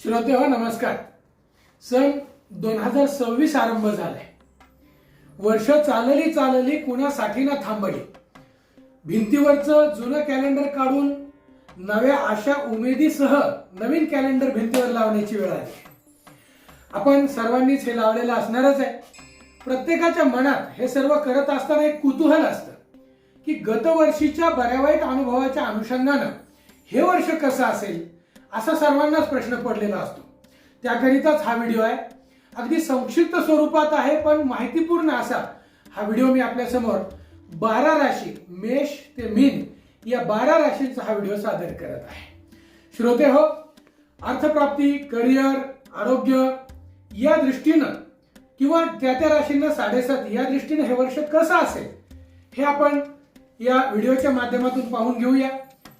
श्रोते हो नमस्कार. सन 2026 आरंभ झालाय. वर्ष चालली चालली कुणासाठी ना थांबली. भिंतीवरचं जुनं कॅलेंडर काढून नव्या आशा उमेदीसह नवीन कॅलेंडर भिंतीवर लावण्याची वेळ आली. आपण सर्वांनीच हे लावलेलं असणारच आहे. प्रत्येकाच्या मनात हे सर्व करत असताना एक कुतूहल असतं की गतवर्षीच्या बऱ्या वाईट अनुभवाच्या अनुषंगानं हे वर्ष कसं असेल असा सर्वांनाच प्रश्न पडलेला असतो. त्याकरिताच हा व्हिडिओ आहे. अगदी संक्षिप्त स्वरूपात आहे पण माहितीपूर्ण असा हा व्हिडिओ मी आपल्या समोर 12 राशी मेष ते मीन या 12 राशींचा हा व्हिडिओ सादर करत आहे. श्रोते हो, अर्थप्राप्ती, करिअर, आरोग्य या दृष्टीनं किंवा त्या राशींना 7.5 या दृष्टीनं हे वर्ष कसं असेल हे आपण या व्हिडिओच्या माध्यमातून पाहून घेऊया.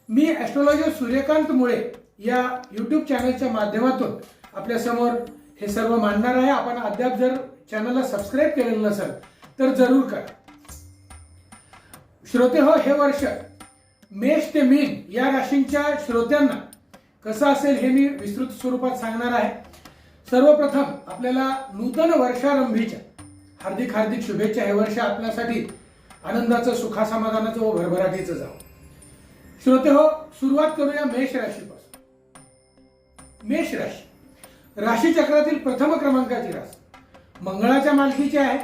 मी ॲस्ट्रोलॉजर सूर्यकांत मुळे या यूट्यूब चॅनलच्या माध्यमातून आपल्या समोर हे सर्व मांडणार आहे. आपण अद्याप जर चॅनलला सबस्क्राईब केलेलं नसेल तर जरूर करा. श्रोते हो, हे वर्ष मेष ते मीन या राशींच्या श्रोत्यांना कसं असेल हे मी विस्तृत स्वरूपात सांगणार आहे. सर्वप्रथम आपल्याला नूतन वर्षारंभीच्या हार्दिक हार्दिक शुभेच्छा. हे वर्ष आपल्यासाठी आनंदाचं, सुखासमाधानाचं व भरभराटीचं जावं. श्रोते हो, सुरुवात करूया मेष राशीपासून. मेष राशी राशीचक्रातील प्रथम क्रमांकाची राशी मंगळाच्या मालकीची आहे.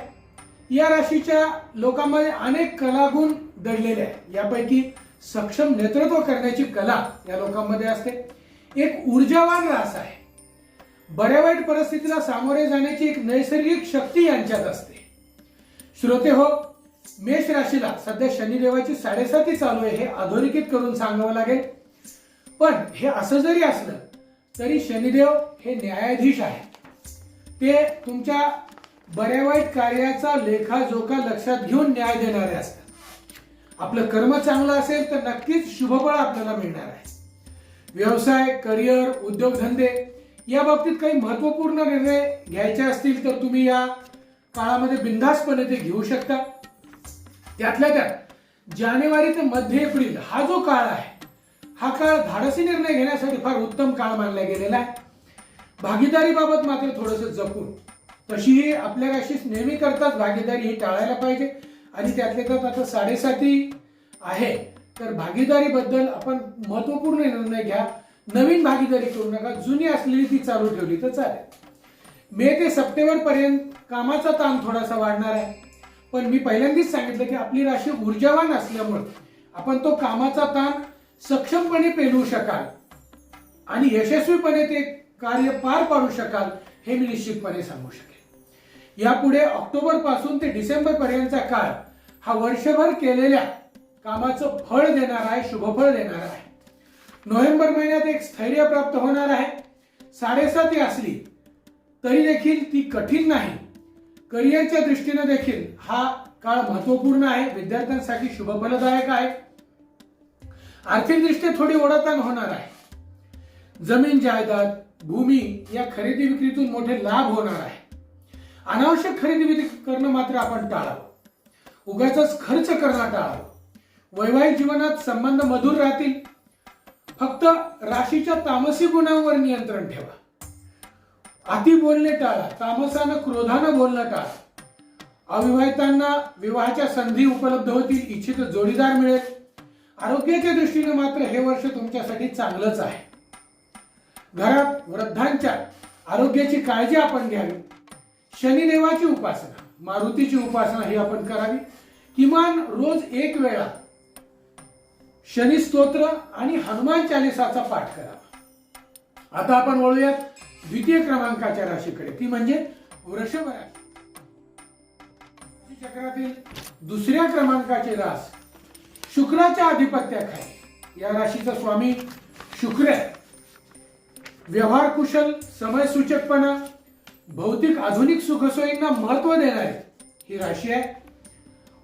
या राशीच्या लोकांमध्ये अनेक कलागुण दडलेले आहेत. यापैकी सक्षम नेतृत्व करण्याची कला या लोकांमध्ये असते. एक ऊर्जावान रास आहे. बऱ्या वाईट परिस्थितीला सामोरे जाण्याची एक नैसर्गिक शक्ती यांच्यात असते. श्रोते हो, मेष राशीला सध्या शनिदेवाची 7.5 चालू आहे हे अधोरेखित करून सांगावं लागेल. पण हे असं जरी असलं तरी शनिदेव हे न्यायाधीश आहे. ते तुमच्या बऱ्या वाईट कार्याचा लेखाजोखा लक्षात घेऊन न्याय देणारे असतात. आपलं कर्म चांगलं असेल तर नक्कीच शुभफळ आपल्याला मिळणार आहे. व्यवसाय, करिअर, उद्योगधंदे या बाबतीत काही महत्वपूर्ण निर्णय घ्यायचे असतील तर तुम्ही या काळामध्ये बिनधास्तपणे ते घेऊ शकता. त्यातल्या त्यात जानेवारी ते मध्य एप्रिल हा जो काळ आहे हा काळ धाडसी निर्णय घेण्यासाठी फार उत्तम काळ मानला गेलेला आहे. भागीदारीबाबत मात्र थोडंसं जपून, तशीही आपल्या राशीस नेहमी करतात भागीदारी ही टाळायला पाहिजे. आणि त्यातल्या त्यात आता 7.5 आहे तर भागीदारीबद्दल आपण महत्वपूर्ण निर्णय घ्या. नवीन भागीदारी करू नका, जुनी असलेली ती चालू ठेवली तर चालेल. मे ते सप्टेंबर पर्यंत कामाचा ताण थोडासा वाढणार आहे. पण मी पहिल्यांदाच सांगितलं की आपली राशी ऊर्जावान असल्यामुळे आपण तो कामाचा ताण सक्षमपणे पेलू शकाल आणि यशस्वीपणे ते कार्य पार पाडू शकाल हे मी निश्चितपणे सांगू शकेन. यापुढे ऑक्टोबर पासून ते डिसेंबर पर्यंतचा काळ हा वर्षभर केलेल्या कामाचं फळ देणार आहे, शुभफळ देणार आहे. नोव्हेंबर महिन्यात एक स्थैर्य प्राप्त होणार आहे. 7.5 असली तरी देखील ती कठीण नाही. करिअरच्या दृष्टीने देखील हा काळ महत्वपूर्ण आहे. विद्यार्थ्यांसाठी शुभफलदायक आहे. आर्थिक दृष्ट्या थोडी ओढाताण होणार आहे. जमीन, जायदाद, भूमी या खरेदी विक्रीतून मोठे लाभ होणार आहे. अनावश्यक खरेदी विक्री करणं मात्र आपण टाळावं. उगाचच खर्च करणं टाळावं. वैवाहिक जीवनात संबंध मधुर राहतील. फक्त राशीच्या तामसी गुणांवर नियंत्रण ठेवा. अति बोलणे टाळा. तामसानं क्रोधानं बोलणं टाळा. अविवाहितांना विवाहाच्या संधी उपलब्ध होतील. इच्छित जोडीदार मिळेल. आरोग्याच्या दृष्टीने मात्र हे वर्ष तुमच्यासाठी चांगलंच आहे. घरात वृद्धांच्या आरोग्याची काळजी आपण घ्यावी. शनिदेवाची उपासना, मारुतीची उपासना ही आपण करावी. किमान रोज एक वेळा शनी स्तोत्र आणि हनुमान चालिसाचा पाठ करावा. आता आपण वळूयात द्वितीय क्रमांकाच्या राशीकडे, ती म्हणजे वृषभ राशी. चक्रातील दुसऱ्या क्रमांकाची रास शुक्राच्या आधिपत्याखाली. या राशीचा स्वामी शुक्र आहे. व्यवहार कुशल, समय सूचकपणा, भौतिक आधुनिक सुखसोयींना महत्व देणारी ही राशी आहे.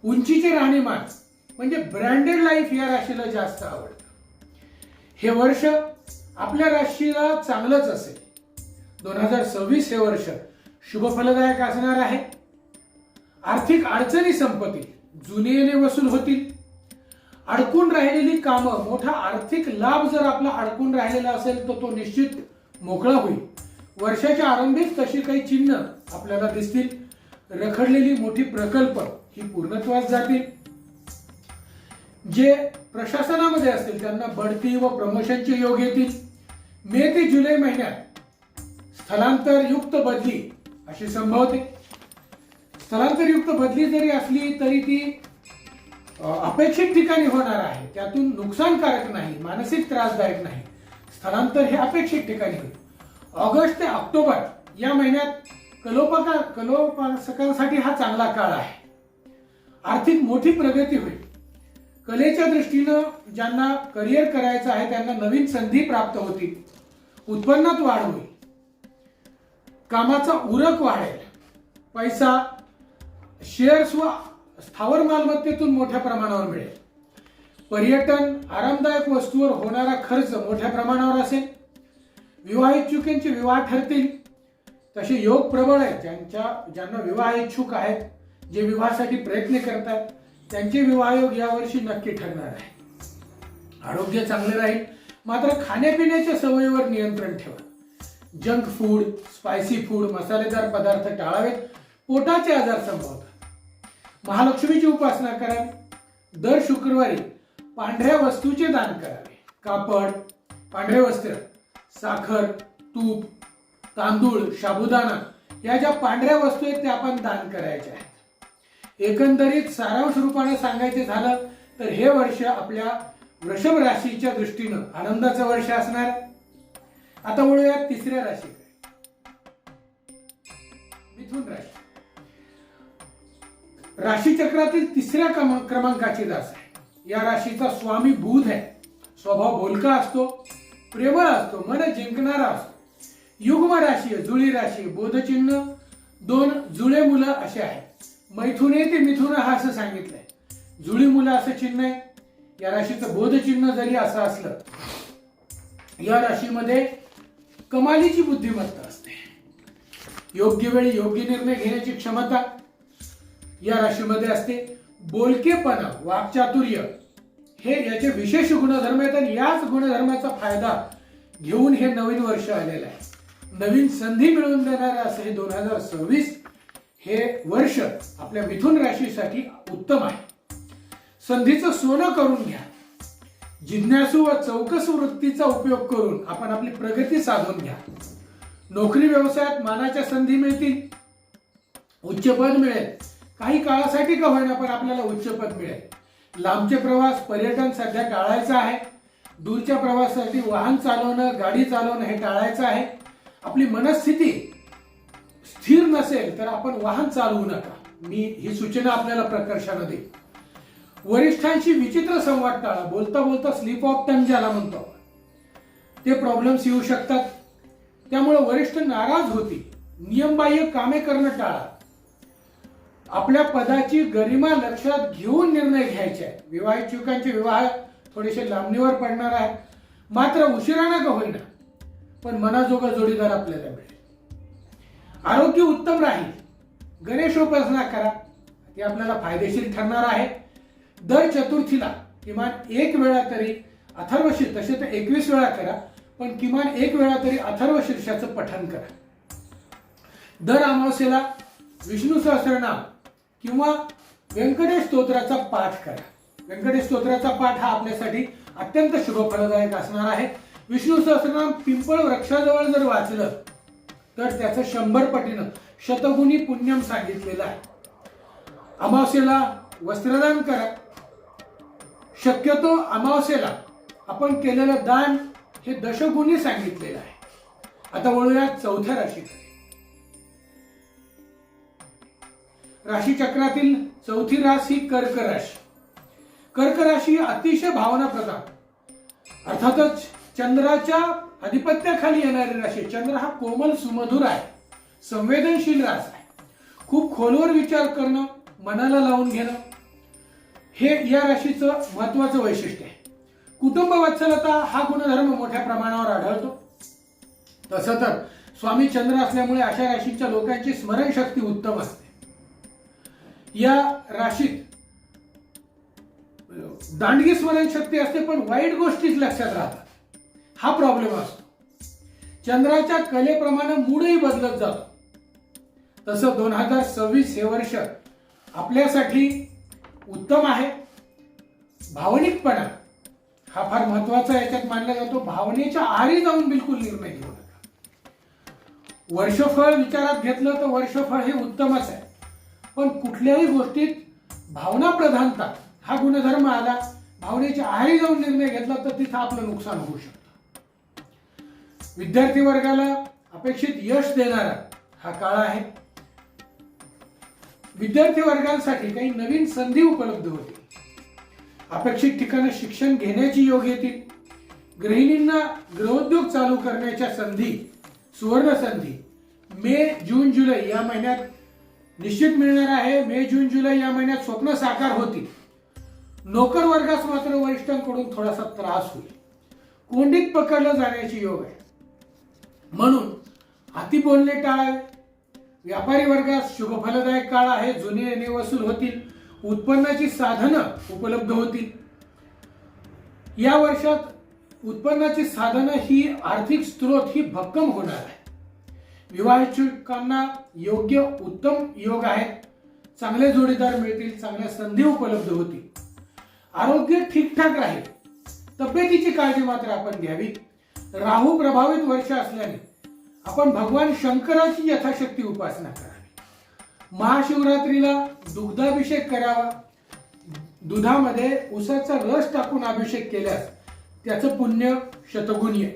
उंचीचे राहणीमान म्हणजे ब्रँडेड लाईफ या राशीला जास्त आवडतं. हे वर्ष आपल्या राशीला चांगलंच असेल. 2026 हे वर्ष शुभफलदायक असणार आहे. आर्थिक अडचणी संपतील. जुने येणे वसूल होतील. अडकून राहिलेली कामं, मोठा आर्थिक लाभ जर आपला अडकून राहिलेला असेल तर तो निश्चित मोकळा होईल. वर्षाच्या आरंभीच तशी काही चिन्ह आपल्याला दिसतील. रखडलेली मोठी प्रकल्प ही पूर्णत्वास जातील. जे प्रशासनामध्ये असतील त्यांना बढती व प्रमोशनचे योग येतील. मे ते जुलै महिन्यात स्थलांतर युक्त बदली अशी संभवते. स्थलांतर युक्त बदली जरी असली तरी ती अपेक्षित ठिकाणी होणार आहे. त्यातून नुकसानकारक नाही, मानसिक त्रासदायक नाही. स्थलांतर हे अपेक्षित ठिकाणी होईल. ऑगस्ट ते ऑक्टोबर या महिन्यात कलोपासकांसाठी हा चांगला काळ आहे. आर्थिक मोठी प्रगती होईल. कलेच्या दृष्टीनं ज्यांना करिअर करायचं आहे त्यांना नवीन संधी प्राप्त होतील. उत्पन्नात वाढ होईल. कामाचा उरक वाढेल. पैसा शेअर्स व स्थावर मालमत्तेतून मोठ्या प्रमाणावर मिळेल. पर्यटन, आरामदायक वस्तूवर होणारा खर्च मोठ्या प्रमाणावर असेल. विवाह इच्छुकांचे विवाह ठरतील. तसे योग प्रबळ आहेत. ज्यांना विवाह इच्छुक आहेत, जे विवाहासाठी प्रयत्न करतात त्यांचे विवाहयोग यावर्षी नक्की ठरणार आहे. आरोग्य चांगले राहील. मात्र खाण्यापिण्याच्या सवयीवर नियंत्रण ठेवा. जंक फूड, स्पायसी फूड, मसालेदार पदार्थ टाळावेत. पोटाचे आजार संभवतात. महालक्ष्मीची उपासना करा. दर शुक्रवारी पांढऱ्या वस्तूचे दान करावे. कापड, पांढरे वस्त्र, साखर, तूप, तांदूळ, साबुदाणा या ज्या पांढऱ्या वस्तू आहेत त्या आपण दान करायच्या आहेत. एकंदरीत सारांश रूपाने सांगायचे झालं तर हे वर्ष आपल्या वृषभ राशीच्या दृष्टीनं आनंदाचं वर्ष असणार. आता वळूया तिसऱ्या राशीकडे, मिथुन राशी. राशीचक्रातील तिसऱ्या क्रमांकाची रास आहे. या राशीचा स्वामी बुध आहे. स्वभाव बोलका असतो, प्रेमळ असतो, मन जिंकणारा असतो. युग्म राशी, जुळी राशी, बोधचिन्ह 2 जुळे मुलं असे आहे. मैथुने ते मिथुन हा असं सांगितलंय. जुळी मुलं असं चिन्ह आहे. या राशीचं बोधचिन्ह जरी असं असलं, या राशीमध्ये कमालीची बुद्धिमत्ता असते. योग्य वेळी योग्य निर्णय घेण्याची क्षमता या राशीमध्ये असते. बोलकेपणा, वाक्चातुर्य हे याचे विशेष गुणधर्म आहेत आणि याच गुणधर्माचा फायदा घेऊन हे नवीन वर्ष आलेलं आहे. नवीन संधी मिळवून देणारे असे हे 2026 हे वर्ष आपल्या मिथुन राशीसाठी उत्तम आहे. संधीचं सोनं करून घ्या. जिज्ञासू व चौकस वृत्तीचा उपयोग करून आपण आपली प्रगती साधून घ्या. नोकरी व्यवसायात मानाच्या संधी मिळतील. उच्चपद मिळेल. काही काळासाठी का होईना पण आपल्याला उच्चपद मिळेल. लांबचे प्रवास, पर्यटन सध्या टाळायचं आहे. दूरच्या प्रवासासाठी वाहन चालवणं, गाडी चालवणं हे टाळायचं आहे. आपली मनस्थिती स्थिर नसेल तर आपण वाहन चालवू नका. मी ही सूचना आपल्याला प्रकर्षाने देईन. वरिष्ठांशी विचित्र संवाद टाळा. बोलता बोलता स्लिप ऑफ टंग ज्याला म्हणतो ते प्रॉब्लेम्स येऊ शकतात. त्यामुळे वरिष्ठ नाराज होतील. नियमबाह्य कामे करणं टाळा. आपल्या पदाची गरिमा लक्षात घेऊन निर्णय घ्यायचे आहेत. विवाह इच्छुकांचे विवाह थोडेसे लांबणीवर पडणार आहेत. मात्र उशिराने का होईना पण मनाजोगा जोडीदार आपल्याला मिळेल. आरोग्य उत्तम राहील. गणेशोपासना करा, ती आपल्याला फायदेशीर ठरणार आहे. दर चतुर्थीला किमान 1 वेळा तरी अथर्वशीर्ष, तसे तर 21 वेळा करा, पण किमान 1 वेळा तरी अथर्वशीर्षाचं पठण करा. दर अमावस्येला विष्णू सहस्रनाम किंवा व्यंकटेश स्तोत्राचा पाठ करा. व्यंकटेश स्तोत्राचा पाठ हा आपल्यासाठी अत्यंत शुभ फलदायक असणार आहे. विष्णू सहस्रनाम पिंपळ वृक्षाजवळ जर वाचलं तर त्याचं 100 पटीनं शतगुणी पुण्यम सांगितलेलं आहे. अमावस्येला वस्त्रदान करा. शक्यतो अमावस्येला आपण केलेलं दान हे दशगुणी सांगितलेलं आहे. आता वळूया चौथ्या राशीकडे. राशीचक्रातील चौथी रास ही कर्क राशी. कर्क राशी अतिशय भावनाप्रधान, अर्थातच चंद्राच्या अधिपत्याखाली येणारी राशी. चंद्र हा कोमल सुमधुर आहे, संवेदनशील रास आहे. खूप खोलवर विचार करणं, मनाला लावून घेणं हे या राशीचं महत्वाचं वैशिष्ट्य आहे. कुटुंब वत्सलता हा गुणधर्म मोठ्या प्रमाणावर आढळतो. तसं तर स्वामी चंद्र असल्यामुळे अशा राशीच्या लोकांची स्मरणशक्ती उत्तम असते. या राशीत दांडगी स्मरणशक्ती असते पण वाईट गोष्टीच लक्षात राहतात, हा प्रॉब्लेम असतो. चंद्राच्या कलेप्रमाणे मूडही बदलत जातो. तसं 2026 हे वर्ष आपल्यासाठी उत्तम आहे. भावनिकपणा हा फार महत्वाचा याच्यात मानला जातो. भावनेच्या आहारी जाऊन बिलकुल निर्णय घेऊ नका. वर्षफळ विचारात घेतलं तर वर्षफळ हे उत्तमच आहे, पण कुठल्याही गोष्टीत भावना प्रधानता हा गुणधर्म आला, भावनेच्या आहारी जाऊन निर्णय घेतला तर तिथं आपलं नुकसान होऊ शकतं. विद्यार्थी वर्गाला अपेक्षित यश देणारा हा काळ आहे. विद्यार्थी वर्गांसाठी काही नवीन संधी उपलब्ध होतील. अपेक्षित ठिकाणी शिक्षण घेण्याची योग येतील. गृहिणींना गृहोद्योग चालू करण्याच्या संधी, सुवर्ण संधी मे जून जुलै या महिन्यात निश्चित मिळणार आहे. मे जून जुलै या महिन्यात स्वप्न साकार होतील. नोकर वर्गास मात्र वरिष्ठांकडून थोडासा त्रास होईल. कोंडीत पकडलं जाण्याची योग आहे, म्हणून अति बोलणे टाळावे. व्यापारी वर्गास शुभफलदायक काळ आहे. जुने येणे वसूल होतील. उत्पन्नाची साधनं उपलब्ध होतील. या वर्षात उत्पन्नाची साधनं ही आर्थिक स्रोत ही भक्कम होणार आहे. विवाहितांना योग्य उत्तम योग आहेत. चांगले जोडीदार मिळतील. चांगल्या संधी उपलब्ध होतील. आरोग्य ठीकठाक राहील. तब्येतीची काळजी मात्र आपण घ्यावी. राहू प्रभावित वर्ष असल्याने आपण भगवान शंकराची यथाशक्ती उपासना करावी. महाशिवरात्रीला दुग्धाभिषेक करावा. दुधामध्ये उसाचा रस टाकून अभिषेक केल्यास त्याचं पुण्य शतगुणी आहे.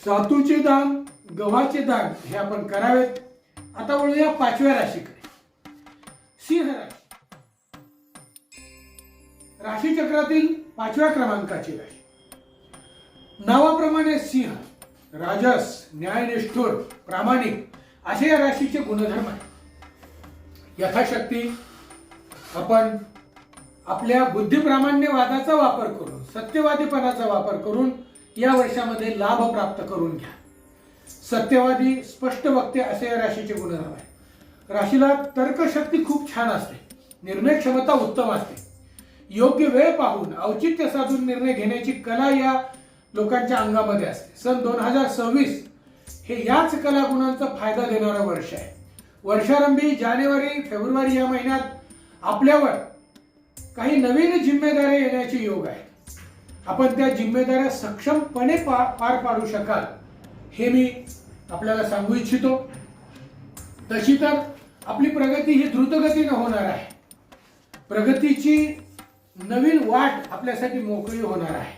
सातूचे दान, गव्हाचे दान हे आपण करावेत. आता वळूया 5व्या राशीकडे. सिंह राशी. राशीचक्रातील 5व्या क्रमांकाची राशी. नावाप्रमाणे सिंह राजस, न्यायनिष्ठुर, प्रामाणिक असे या राशीचे गुणधर्म आहेत. यथाशक्ती आपण आपल्या बुद्धिप्रामाण्यवादाचा वापर करून, सत्यवादीपणाचा वापर करून या वर्षामध्ये लाभ प्राप्त करून घ्या. सत्यवादी, स्पष्ट वक्ते असे या राशीचे गुणधर्म आहेत. राशीला तर्कशक्ती खूप छान असते. निर्णय क्षमता उत्तम असते. योग्य वेळ पाहून औचित्य साधून निर्णय घेण्याची कला या लोकांच्या अंगामध्ये असते. सन 2026 हे याच कला गुणांचा फायदा देणारं वर्ष आहे. वर्षारंभी जानेवारी फेब्रुवारी या महिन्यात आपल्यावर काही नवीन जिम्मेदाऱ्या येण्याची योग आहे. आपण त्या जिम्मेदाऱ्या सक्षमपणे पार पाडू शकाल हे मी आपल्याला सांगू इच्छितो. तशी तर आपली प्रगती ही द्रुतगतीने होणार आहे. प्रगतीची नवीन वाट आपल्यासाठी मोकळी होणार आहे.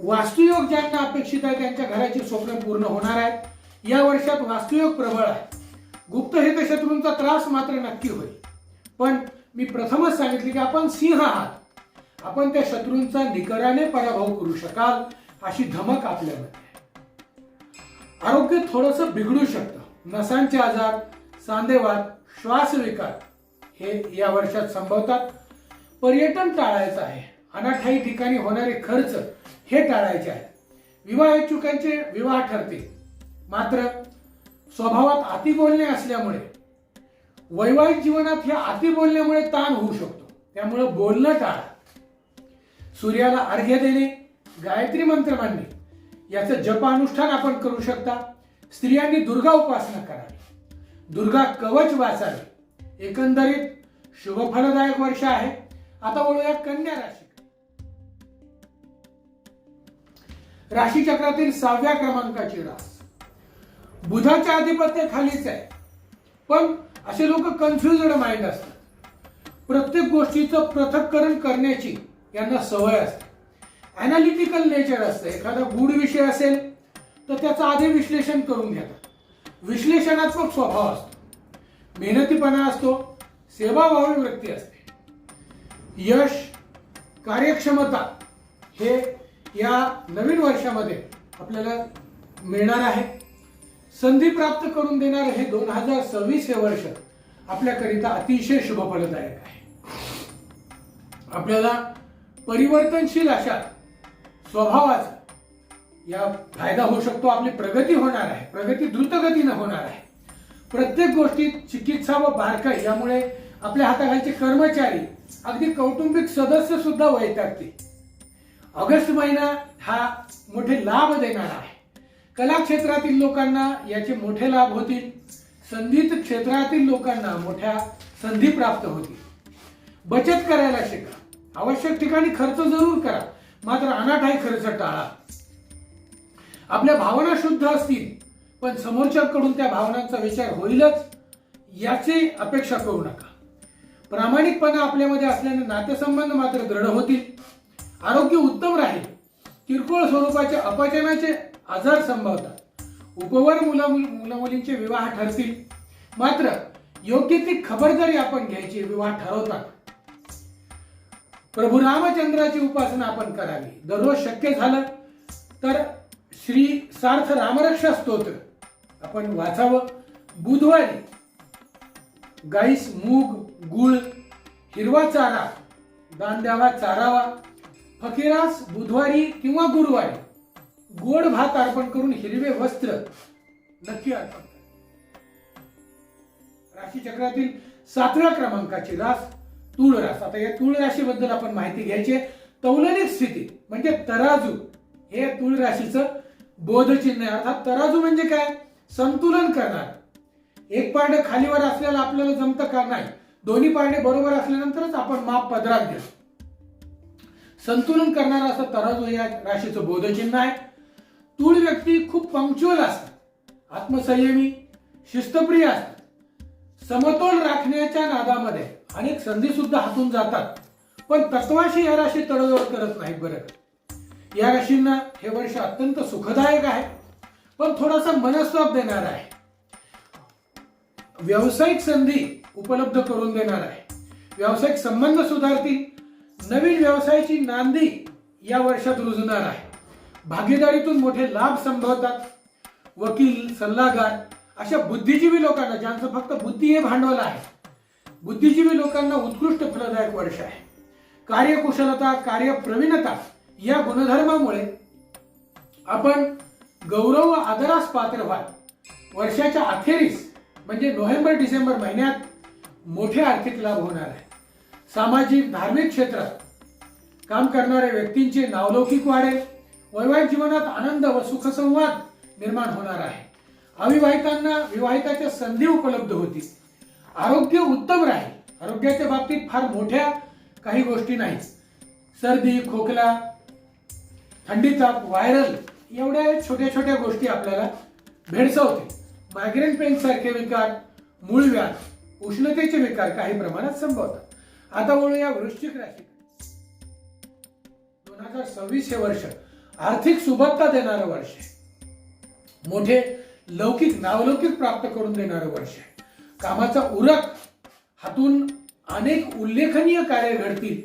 वास्तुयोग ज्यांना अपेक्षित आहे त्यांच्या घराची स्वप्न पूर्ण होणार आहेत. या वर्षात वास्तुयोग प्रबळ आहे. गुप्त हितशत्रूंचा त्रास मात्र नक्की होईल, पण मी प्रथमच सांगितले की आपण सिंह आहात. आपण त्या शत्रूंचा निकराने पराभव करू शकाल अशी धमक आपल्यामध्ये आहे. आरोग्य थोडंसं बिघडू शकतं. नसांचे आजार, सांधेवात, श्वासविकार हे या वर्षात संभवतात. पर्यटन टाळायचं आहे. अनाठायी ठिकाणी होणारे खर्च हे टाळायचे आहे. विवाह इच्छुकांचे विवाह ठरतील, मात्र स्वभावात अति बोलणे असल्यामुळे वैवाहिक जीवनात ह्या अति बोलण्यामुळे ताण होऊ शकतो. त्यामुळे बोलणं टाळा. सूर्याला अर्घ्य देणे, गायत्री मंत्र म्हणणे याचं जप अनुष्ठान आपण करू शकता. स्त्रियांनी दुर्गा उपासना करावी. दुर्गा कवच वाचावे. एकंदरीत शुभफलदायक वर्ष आहे. आता वळूया कन्या राशी. राशीचक्रातील 6व्या क्रमांकाची रास. बुधाच्या आधिपत्य खालीच आहे, पण असे लोक कन्फ्युजड माइंड असतात. प्रत्येक गोष्टीचं पृथक्करण करण्याची यांना सवय असते. अनालिटिकल नेचर असते. एखादा गूढ विषय असेल तर त्याचं आधी विश्लेषण करून घेतात. विश्लेषणात्मक स्वभाव असतो. मेहनतीपणा असतो. सेवाभावी वृत्ती असते. यश, कार्यक्षमता हे या नवीन वर्षामध्ये आपल्याला मिळणार आहे. संधी प्राप्त करून देणार हे 2026 हे वर्ष आपल्याकरिता अतिशय शुभफलदायक आहे. आपल्याला परिवर्तनशील अशा स्वभावाचा या फायदा होऊ शकतो. आपली प्रगती होणार आहे. प्रगती द्रुतगतीने होणार आहे. प्रत्येक गोष्टीत चिकित्सा व बारकाई यामुळे आपल्या हाताखालचे कर्मचारी, अगदी कौटुंबिक सदस्य सुद्धा वैतागतील. ऑगस्ट महिना हा मोठे लाभ देणारा आहे. कला क्षेत्रातील लोकांना याचे मोठे लाभ होतील. संगीत क्षेत्रातील लोकांना मोठ्या संधी प्राप्त होतील. बचत करायला शिका. आवश्यक ठिकाणी खर्च जरूर करा, मात्र अनाठाई खर्च टाळा. आपल्या भावना शुद्ध असतील, पण समोरच्याकडून त्या भावनांचा विचार होईलच याची अपेक्षा करू नका. प्रामाणिकपणा आपल्यामध्ये असल्याने नातेसंबंध मात्र दृढ होतील. आरोग्य उत्तम राहील. किरकोळ स्वरूपाचे अपचनाचे आजार संभवतात. उपवर मुलामुलींचे विवाह ठरतील, मात्र योग्य ती खबरदारी आपण घ्यायची विवाह ठरवतात. प्रभू रामचंद्राची उपासना आपण करावी. दररोज शक्य झालं तर श्री सार्थ रामरक्षा स्तोत्र आपण वाचावं. बुधवारी गाईस मूग, गुळ, हिरवा चारा दान द्यावा, चारावा. फकीरास बुधवारी किंवा गुरुवारी गोड भात अर्पण करून हिरवे वस्त्र नक्की अर्पण करा. राशी चक्रातील 7व्या क्रमांकाची रास तूळ रास. आता या तूळ राशीबद्दल आपण माहिती घ्यायची. तौलनिक स्थिती म्हणजे तराजू हे तूळ राशीचं बोधचिन्ह आहे. अर्थात तराजू म्हणजे काय? संतुलन करणार. एक पारडे खालीवर असल्याला आपल्याला जमतं का? नाही. दोन्ही पारडे बरोबर असल्यानंतरच आपण माप पदरात घेतो. संतुलन करणारा असं तराजू या राशीचं बोधचिन्ह आहे. तूळ व्यक्ती खूप पंक्च्युअल असतात, आत्मसंयमी, शिस्तप्रिय असतात. समतोल राखण्याच्या नादामध्ये अनेक संधी सुद्धा हातून जातात, पण तत्वाशी या राशी तडजोड करत नाहीत. बरं, या राशींना हे वर्ष अत्यंत सुखदायक आहे, पण थोडासा मनस्ताप देणार आहे. व्यावसायिक संधी उपलब्ध करून देणार आहे. व्यावसायिक संबंध सुधारतील. नवीन व्यवसायाची नांदी या वर्षात रुजणार आहे. भागीदारीतून मोठे लाभ संभवतात. वकील, सल्लागार अशा बुद्धिजीवी लोकांना, ज्यांचं फक्त बुद्धी हे भांडवल आहे, बुद्धिजीवी लोकांना उत्कृष्ट फलदायक वर्ष आहे. कार्यकुशलता, कार्यप्रवीणता या गुणधर्मामुळे आपण गौरव व आदरास पात्र व्हाल. वर्षाच्या अखेरीस म्हणजे नोव्हेंबर डिसेंबर महिन्यात मोठे आर्थिक लाभ होणार आहे. सामाजिक धार्मिक क्षेत्रात काम करणाऱ्या व्यक्तींचे नावलौकिक वाढेल. वैवाहिक जीवनात आनंद व सुखसंवाद निर्माण होणार आहे. अविवाहितांना विवाहिताच्या संधी उपलब्ध होतील. आरोग्य उत्तम राहील. आरोग्याच्या बाबतीत फार मोठ्या काही गोष्टी नाहीत. सर्दी, खोकला, थंडी, ताप, व्हायरल एवढ्या छोट्या छोट्या गोष्टी आपल्याला भेडसावतील. मायग्रेन पेन सारखे विकार, मूळव्याध, उष्णतेचे विकार काही प्रमाणात संभवतात. आता वळूया वृश्चिक राशी. 2026 हे वर्ष आर्थिक सुबत्ता देणारं वर्ष आहे. मोठे लौकिक, नावलौकिक प्राप्त करून देणारं वर्ष आहे. कामाचा उरक हातून अनेक उल्लेखनीय कार्य घडतील.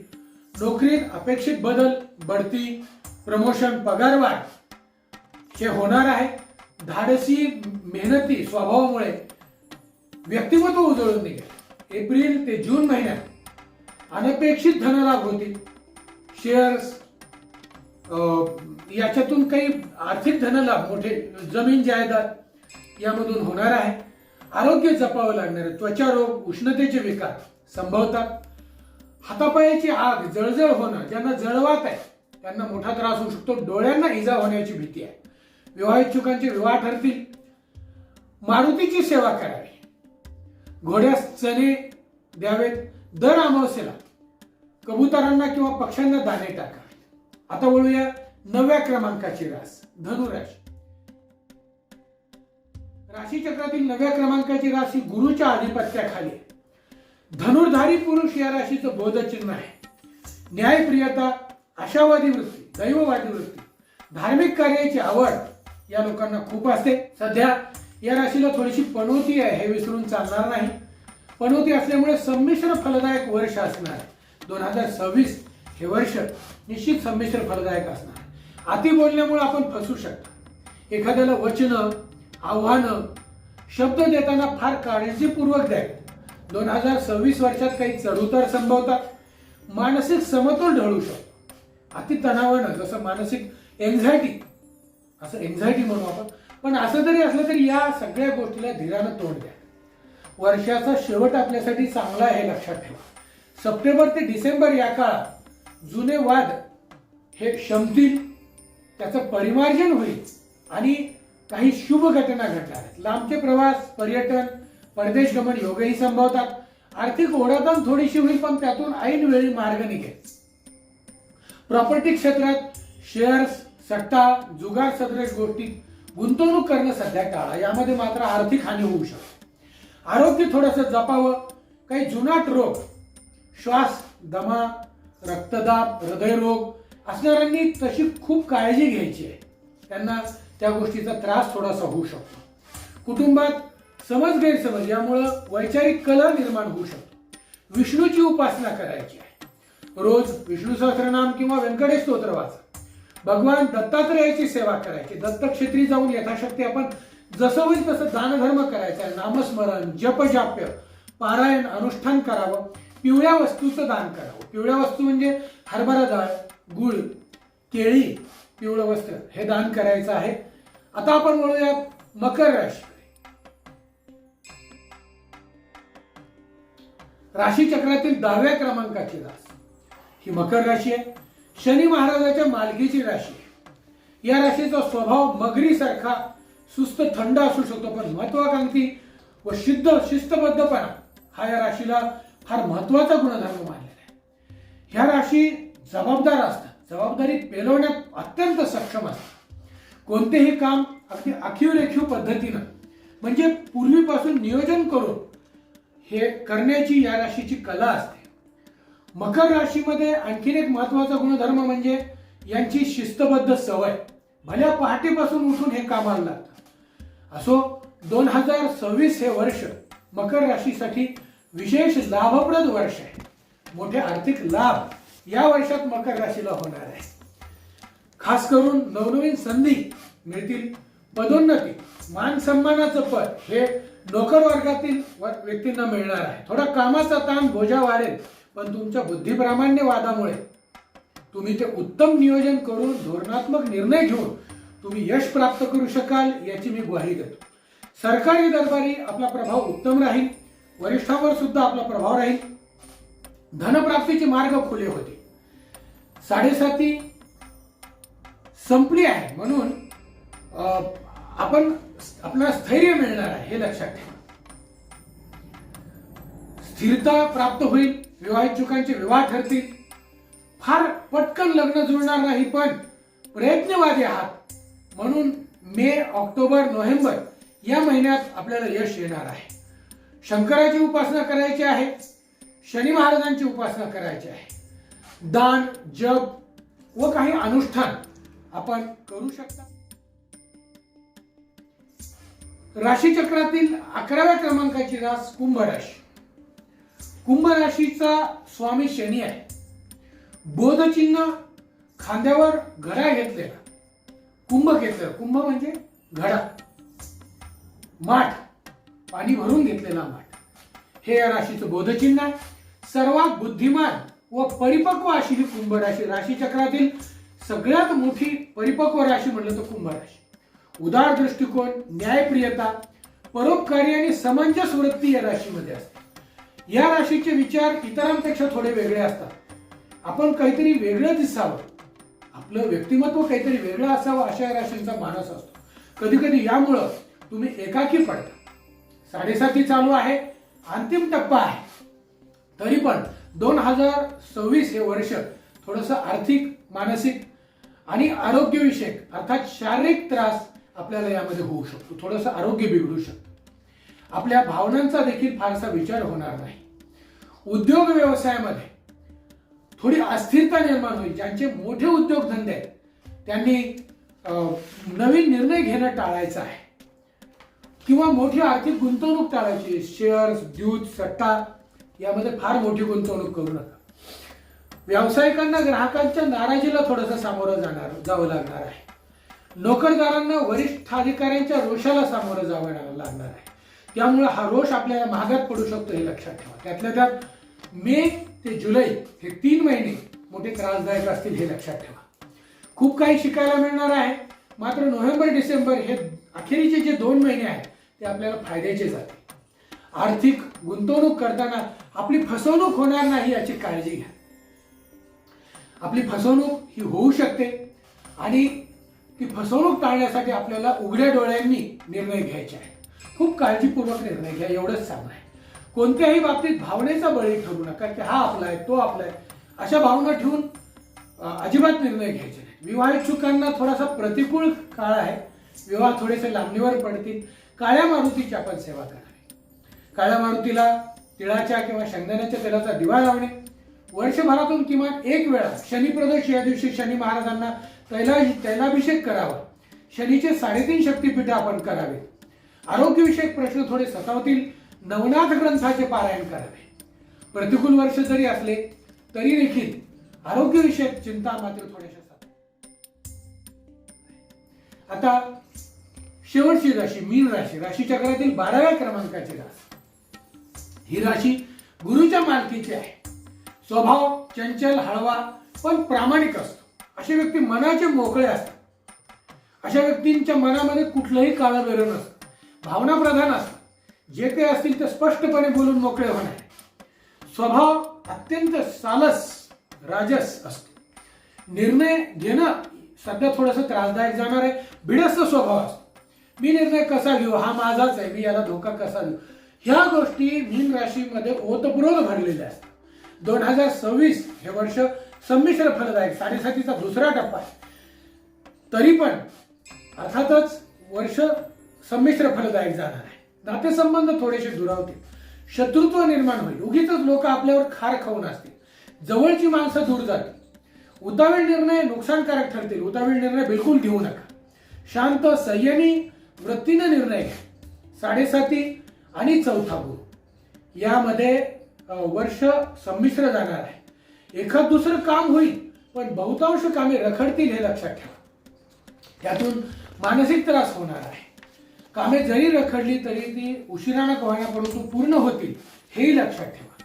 नोकरीत अपेक्षित बदल, बढती, प्रमोशन, पगारवाढ हे होणार आहे. धाडसी, मेहनती स्वभावामुळे व्यक्तिमत्व उजळून निघेल. एप्रिल ते जून महिन्यात अनपेक्षित धनलाभ होतील. शेअर्स याच्यातून काही आर्थिक धनलाभ, मोठे जमीन जायदाद यामधून होणार आहे. आरोग्य जपावं लागणार. त्वचा रोग, उष्णतेचे विकार संभवतात. हातापायाची आग, जळजळ होणं, ज्यांना जळवात आहे त्यांना मोठा त्रास होऊ शकतो. डोळ्यांना इजा होण्याची भीती आहे. विवाहितचुकांचे विवाह ठरतील. मारुतीची सेवा करावी. घोड्यास चणे द्यावेत. दर अमावस्येला कबुतरांना किंवा पक्ष्यांना दाणे टाकावे. आता वळूया 9व्या क्रमांकाची रास, धनुराशी. राशी चक्रातील 9व्या क्रमांकाची राशी गुरुच्या आधिपत्याखाली. धनुर्धारी पुरुष या राशीचं बोधचिन्ह आहे. न्यायप्रियता, आशावादी वृत्ती, दैववादी वृत्ती, धार्मिक कार्याची आवड या लोकांना खूप असते. सध्या या राशीला थोडीशी पनोती आहे, हे विसरून चालणार नाही. पनोती असल्यामुळे संमिश्र फलदायक वर्ष असणार आहे. 2026 हे वर्ष निश्चित संमिश्र फलदायक असणार आहे. अति बोलण्यामुळे आपण फसू शकतो. एखाद्याला वचनं, आव्हानं, शब्द देताना फार काळजीपूर्वक द्यावे. 2026 वर्षात काही चढउतार संभवतात. मानसिक समतोल ढळू शकतो. अति तणावानं, जसं मानसिक एन्झायटी, असं एन्झायटी म्हणू आपण, पण असं जरी असलं तरी या सगळ्या गोष्टीला धीरानं तोंड द्या. वर्षाचा शेवट आपल्यासाठी चांगला आहे, लक्षात ठेवा. सप्टेंबर ते डिसेंबर या काळात जुने वाद हे शमतील, त्याचं परिमार्जन होईल आणि काही शुभ घटना घडणार आहेत. लांबचे प्रवास, पर्यटन, परदेश गमन योगही संभवतात. आर्थिक ओढाताण थोडीशी होईल, पण त्यातून ऐन वेळी मार्ग निघेल. प्रॉपर्टी क्षेत्रात शेअर्स, सट्टा, जुगार सदृश गोष्टीत गुंतवणूक करणं सध्या टाळा. यामध्ये मात्र आर्थिक हानी होऊ शकते. आरोग्य थोडंसं जपावं. काही जुनाट रोग, श्वास, दमा, रक्तदाब, हृदयरोग असणाऱ्यांनी तशी खूप काळजी घ्यायची आहे. त्यांना त्या गोष्टीचा त्रास थोडासा होऊ शकतो. कुटुंबात समज गैरसमज यामुळं वैचारिक कलह निर्माण होऊ शकतो. विष्णूची उपासना करायची आहे. रोज विष्णू सहस्रनाम किंवा व्यंकटेश स्तोत्र वाचा. भगवान दत्तात्रेयाची सेवा करायची. दत्तक्षेत्री जाऊन यथाशक्ती आपण जसं होईल तसं दानधर्म करायचा. नामस्मरण, जपजाप्य, पारायण, अनुष्ठान करावं. पिवळ्या वस्तूचं दान करावं. पिवळ्या वस्तू म्हणजे हरभरा डाळ, गुळ, केळी, पिवळं वस्त्र हे दान करायचं आहे. आता आपण बोलूयात मकर राशी. राशी चक्रातील 10व्या क्रमांकाची रास ही मकर राशी आहे. शनी महाराजाच्या मालकीची राशी आहे. या राशीचा स्वभाव मगरी सारखा सुस्त थंड असू शकतो, पण महत्वाकांक्षी व शिस्तबद्धपणा हा या राशीला फार महत्वाचा गुणधर्म मानलेला आहे. ह्या राशी जबाबदार असतात. जबाबदारी पेलवण्यात अत्यंत सक्षम असतात. कोणतेही काम अगदी आखीव पद्धतीनं म्हणजे पूर्वीपासून नियोजन करून हे करण्याची या राशीची कला असते. मकर राशीमध्ये आणखीन एक महत्वाचा गुणधर्म म्हणजे यांची शिस्तबद्ध सवय. भल्या पहाटेपासून उठून हे कामाला लागतात. असो 2026 हे वर्ष मकर राशीसाठी विशेष लाभप्रद वर्ष आहे. मोठे आर्थिक लाभ या वर्षात मकर राशीला होणार आहे. खास करून नवनवीन संधी मिळतील. पदोन्नती, मान सन्मानाचं पद हे नोकर वर्गातील व्यक्तींना मिळणार आहे. थोडा कामाचा ताण, बोजा वाढेल, पण तुमच्या बुद्धिप्रामाण्यवादामुळे तुम्ही ते उत्तम नियोजन करून धोरणात्मक निर्णय घेऊन तुम्ही यश प्राप्त करू शकाल याची मी ग्वाही देतो. सरकारी दरबारी आपला प्रभाव उत्तम राहील. वरिष्ठांवर सुद्धा आपला प्रभाव राहील. धनप्राप्तीचे मार्ग खुले होतील. 7.5 संपली आहे म्हणून आपल्याला स्थैर्य मिळणार आहे हे लक्षात ठेवा. स्थिरता प्राप्त होईल. विवाहितुकांचे विवाह ठरतील. फार पटकन लग्न जुळणार नाही, पण प्रयत्नवादी आहात म्हणून मे, ऑक्टोबर, नोव्हेंबर या महिन्यात आपल्याला यश येणार आहे. शंकराची उपासना करायची आहे. शनी महाराजांची उपासना करायची आहे. दान, जप व काही अनुष्ठान आपण करू शकता. राशी चक्रातील 11व्या क्रमांकाची रास कुंभ राशी. कुंभ राशीचा स्वामी शनी आहे. बोधचिन्ह खांद्यावर घडा घेतलेला, कुंभ घेतलेला. कुंभ म्हणजे घडा, माठ, पाणी भरून घेतलेला माठ, हे या राशीचं बोधचिन्ह आहे. सर्वात बुद्धिमान व परिपक्व अशी ही कुंभ राशी. राशी चक्रातील सगळ्यात मोठी परिपक्व राशी म्हणलं तर कुंभ राशी. उदार दृष्टिकोन, न्यायप्रियता, परोपकारी आणि समंजस वृत्ती या राशीमध्ये असते. या राशीचे विचार इतरांपेक्षा थोडे वेगळे असतात. आपण काहीतरी वेगळं दिसावं, आपलं व्यक्तिमत्व काहीतरी वेगळं असावं अशा राशींचा मानस असतो. कधी कधी यामुळं तुम्ही एकाकी पडता. 7.5 चालू आहे, अंतिम टप्पा आहे. तरी पण 2026 हे वर्ष थोडंसं आर्थिक, मानसिक आणि आरोग्यविषयक अर्थात शारीरिक त्रास आपल्याला यामध्ये होऊ शकतो. थोडंसं आरोग्य बिघडू शकतं. आपल्या भावनांचा देखील फारसा विचार होणार नाही. उद्योग व्यवसायामध्ये थोडी अस्थिरता निर्माण होईल. ज्यांचे मोठे उद्योगधंदे आहेत त्यांनी नवीन निर्णय घेणं टाळायचं आहे किंवा मोठी आर्थिक गुंतवणूक टाळायची. शेअर्स, दूध, सट्टा यामध्ये फार मोठी गुंतवणूक करू नका. व्यावसायिकांना ग्राहकांच्या नाराजीला थोडंसं सामोरं जावं लागणार आहे. नोकरदारांना वरिष्ठ अधिकाऱ्यांच्या रोषाला सामोरं जावं लागणार आहे. त्यामुळे हा रोष आपल्याला महागात पडू शकतो हे लक्षात ठेवा. त्यातल्या त्यात मे ते जुलै हे 3 महिने मोठे त्रासदायक असतील हे लक्षात ठेवा. खूप काही शिकायला मिळणार आहे. मात्र नोव्हेंबर, डिसेंबर हे अखेरीचे जे 2 महिने आहेत ते आपल्याला फायद्याचे जातील. आर्थिक गुंतवणूक करताना आपली फसवणूक होणार नाही याची काळजी घ्या. आपली फसवणूक ही होऊ शकते आणि की फसवणूक टाळण्यासाठी आपल्याला उघड्या डोळ्यांनी निर्णय घ्यायचे आहे. खूप काळजीपूर्वक निर्णय घ्या, एवढंच सांगणं आहे. कोणत्याही बाबतीत भावनेचा बळी ठरू नका की हा आपला आहे, तो आपला आहे, अशा भावना ठेवून अजिबात निर्णय घ्यायचे नाही. विवाह इच्छुकांना थोडासा प्रतिकूल काळ आहे. विवाह थोडेसे लांबणीवर पडतील. काळ्या मारुतीची आपण सेवा करावी. काळ्या मारुतीला तिळाच्या किंवा शेंगदाण्याच्या तेलाचा दिवा लावणे, वर्षभरातून किमान एक वेळा शनिप्रदोष या दिवशी शनी महाराजांना तैलाभिषेक करावा. शनीचे 3.5 शक्तिपीठ आपण करावे. आरोग्यविषयक प्रश्न थोडे सतावतील, नवनाथ ग्रंथाचे पारायण करावे. प्रतिकूल वर्ष जरी असले तरी देखील आरोग्यविषयक चिंता मात्र थोड्याशा आता शेवटची राशी मीन राशी, राशीचक्रातील 12व्या क्रमांकाची राशी. ही राशी गुरुच्या मालकीची आहे. स्वभाव चंचल, हळवा पण प्रामाणिक असतो. असे व्यक्ती मनाचे मोकळे असतात. अशा व्यक्तींच्या मनामध्ये कुठलंही काळबेरं नसतं. भावना प्रधान असतात. जे काही असतील ते स्पष्टपणे बोलून मोकळे होणार. स्वभाव अत्यंत सालस राजस असतो. निर्णय घेणं सध्या थोडंसं त्रासदायक जाणार आहे. भिडस्त स्वभाव असतो. मी निर्णय कसा घेऊ, हा माझाच आहे, मी याला धोका कसा देऊ, ह्या गोष्टी मीन राशीमध्ये ओतप्रोत भरलेल्या असतात. 2026 हे वर्ष संमिश्र फलदायक, 7.5चा दुसरा टप्पा आहे. तरी पण अर्थातच वर्ष संमिश्र फलदायक जाणार आहे. नातेसंबंध थोडेसे दुरावतील. शत्रुत्व निर्माण होईल. उगीच लोक आपल्यावर खार खाऊन असतील. जवळची माणसं दूर जातील. उतावीळ निर्णय नुकसानकारक ठरतील. उतावीळ निर्णय बिलकुल घेऊ नका. शांत संयमी वृत्तीने निर्णय घ्या. 7.5 आणि 4था गुरु यामध्ये वर्ष संमिश्र जाणार आहे. एखाद दुसरं काम होईल पण बहुतांश कामे रखडतील हे लक्षात ठेवा. त्यातून मानसिक त्रास होणार आहे. कामे जरी रखडली तरी ती उशिरानं होईना परंतु पूर्ण होतील हेही लक्षात ठेवा.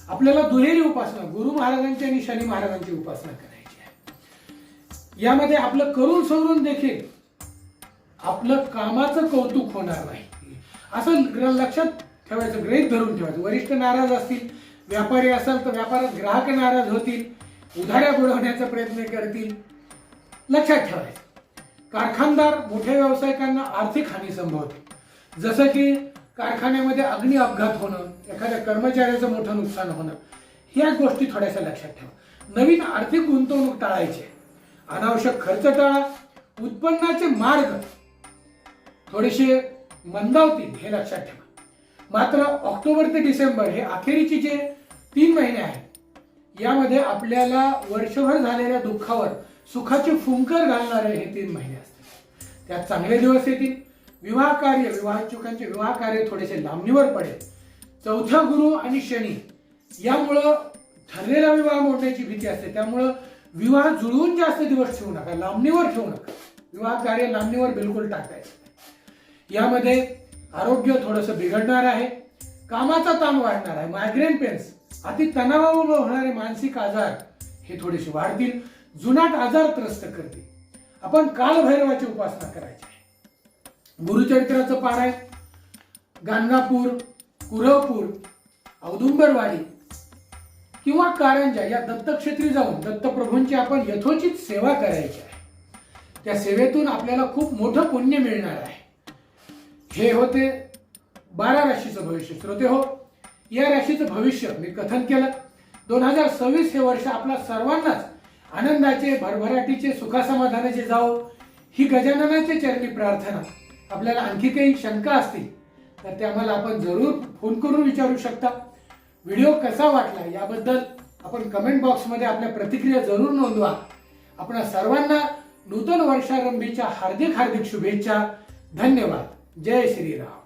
आपल्याला दुहेरी उपासना, गुरु महाराजांची आणि शनी महाराजांची उपासना करायची आहे. यामध्ये आपलं करून सवरून देखील आपलं कामाचं कौतुक होणार नाही असं लक्षात ठेवायचं, गृहीत धरून ठेवायचं. वरिष्ठ नाराज असतील, व्यापारी असाल तर व्यापारात ग्राहक नाराज होतील, उधाऱ्या बुडवण्याचा प्रयत्न करतील, लक्षात ठेवायचं. कारखानदार मोठ्या व्यावसायिकांना आर्थिक हानी संभवते. जसं की कारखान्यामध्ये अग्नी अपघात होणं, एखाद्या कर्मचाऱ्याचं मोठं नुकसान होणं, ह्या गोष्टी थोड्याशा लक्षात ठेवा. नवीन आर्थिक गुंतवणूक टाळायची. अनावश्यक खर्च टाळा. उत्पन्नाचे मार्ग थोडेसे मंदावतील हे लक्षात ठेवा. मात्र ऑक्टोबर ते डिसेंबर हे अखेरीचे जे 3 महिने आहेत यामध्ये आपल्याला वर्षभर झालेल्या दुःखावर सुखाचे फुंकर घालणारे हे 3 महिने असतील. त्यात चांगले दिवस येतील. विवाह कार्य, विवाह इच्छुकांचे विवाह कार्य थोडेसे लांबणीवर पडेल. 4था गुरु आणि शनी यामुळं ठरलेला विवाह मोडण्याची भीती असते. त्यामुळं विवाह जुळवून जास्त दिवस ठेवू नका, लांबणीवर ठेवू नका. विवाह कार्य लांबणीवर बिलकुल टाकायचं. यामध्ये आरोग्य थोडंसं बिघडणार आहे. कामाचा ताण वाढणार आहे. मायग्रेन पेन्स, अति तणावामुळे होणारे मानसिक आजार हे थोडेसे वाढतील. जुनाट आजार त्रस्त करतील. आपण कालभैरवाची उपासना करायची आहे. गुरुचरित्राचं पारायण, गाणगापूर, कुरवपूर, औदुंबरवाडी किंवा कारंजा या दत्तक्षेत्री जाऊन दत्तप्रभूंची आपण यथोचित सेवा करायची आहे. त्या सेवेतून आपल्याला खूप मोठं पुण्य मिळणार आहे. हे होते 12 राशीचं भविष्य. श्रोते हो, या राशीचं भविष्य मी कथन केलं. 2026 हे वर्ष आपल्या सर्वांनाच आनंदाचे, भरभराटीचे, सुखासमाधानाचे जावो ही गजाननाच्या चरणी प्रार्थना. आपल्याला आणखी काही शंका असतील तर ते आम्हाला आपण जरूर फोन करून विचारू शकता. व्हिडिओ कसा वाटला याबद्दल आपण कमेंट बॉक्समध्ये आपल्या प्रतिक्रिया जरूर नोंदवा. आपणा सर्वांना नूतन वर्षारंभीच्या हार्दिक हार्दिक शुभेच्छा. धन्यवाद. जय श्रीराम.